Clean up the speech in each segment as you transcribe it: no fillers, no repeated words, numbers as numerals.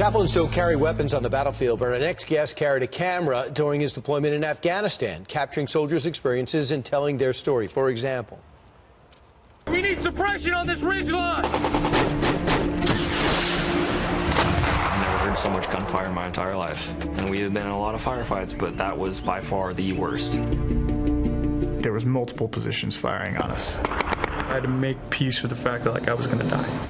Chaplains don't carry weapons on the battlefield, but our next guest carried a camera during his deployment in Afghanistan, capturing soldiers' experiences and telling their story. For example, we need suppression on this ridge line. I've never heard so much gunfire in my entire life. And we have been in a lot of firefights, but that was by far the worst. There was multiple positions firing on us. I had to make peace with the fact that I was going to die.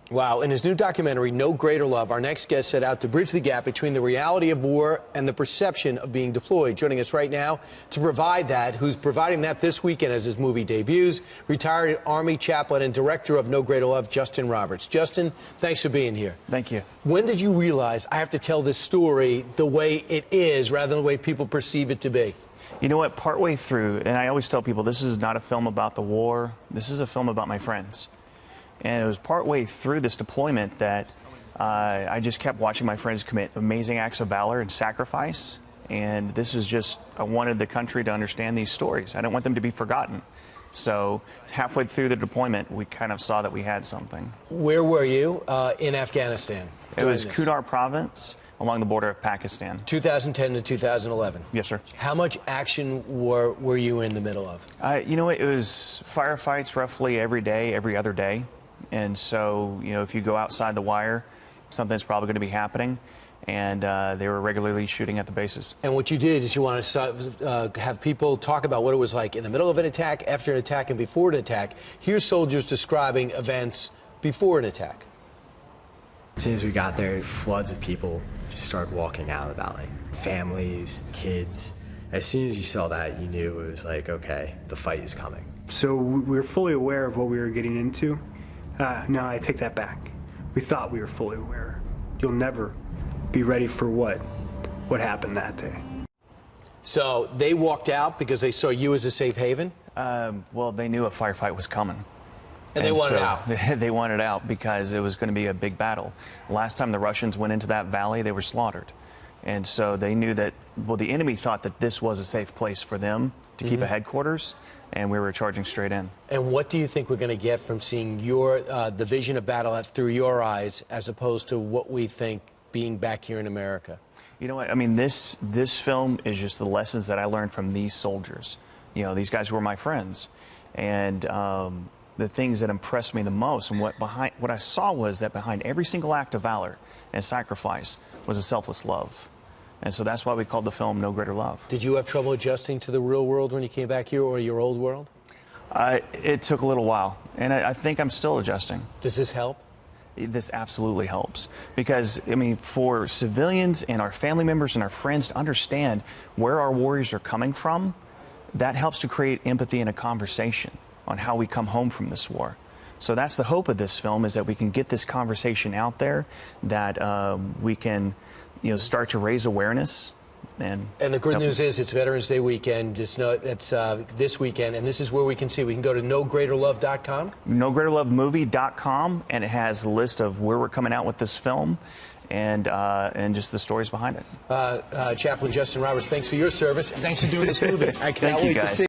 Wow. In his new documentary, No Greater Love, our next guest set out to bridge the gap between the reality of war and the perception of being deployed. Joining us right now to provide that, who's providing that this weekend as his movie debuts, retired Army chaplain and director of No Greater Love, Justin Roberts. Justin, thanks for being here. Thank you. When did you realize I have to tell this story the way it is rather than the way people perceive it to be? You know what, partway through, and I always tell people this is not a film about the war, this is a film about my friends. And it was partway through this deployment that I just kept watching my friends commit amazing acts of valor and sacrifice. And this is just, I wanted the country to understand these stories. I didn't want them to be forgotten. So halfway through the deployment, we kind of saw that we had something. Where were you in Afghanistan? It was Kundar province along the border of Pakistan. 2010 to 2011? Yes, sir. How much action were you in the middle of? You know what, it was firefights roughly every day, every other day. And so, you know, if you go outside the wire, something's probably going to be happening. And they were regularly shooting at the bases. And what you did is you want to have people talk about what it was like in the middle of an attack, after an attack, and before an attack. Here's soldiers describing events before an attack. As soon as we got there, floods of people just started walking out of the valley. Families, kids. As soon as you saw that, you knew it was like, okay, the fight is coming. So we were fully aware of what we were getting into. No, I take that back. We thought we were fully aware. You'll never be ready for what happened that day. So they walked out because they saw you as a safe haven? Well, they knew a firefight was coming. And they wanted out? They wanted out because it was going to be a big battle. Last time the Russians went into that valley, they were slaughtered. And so they knew that, well, the enemy thought that this was a safe place for them to keep a headquarters, and we were charging straight in. And what do you think we're going to get from seeing your the vision of battle through your eyes as opposed to what we think being back here in America? You know what, I mean, this film is just the lessons that I learned from these soldiers. You know, these guys were my friends. And the things that impressed me the most and what I saw was that behind every single act of valor and sacrifice was a selfless love. And so that's why we called the film No Greater Love. Did you have trouble adjusting to the real world when you came back here, or your old world? It took a little while, and I think I'm still adjusting. Does this help? This absolutely helps, because, I mean, for civilians and our family members and our friends to understand where our warriors are coming from, that helps to create empathy and a conversation on how we come home from this war. So that's the hope of this film, is that we can get this conversation out there, that we can, you know, start to raise awareness. And the good news is it's Veterans Day weekend. Just know that's this weekend, and this is where we can see. We can go to nogreaterlove.com. nogreaterlovemovie.com, and it has a list of where we're coming out with this film and just the stories behind it. Chaplain Justin Roberts, thanks for your service, and thanks for doing this movie. I cannot wait to see.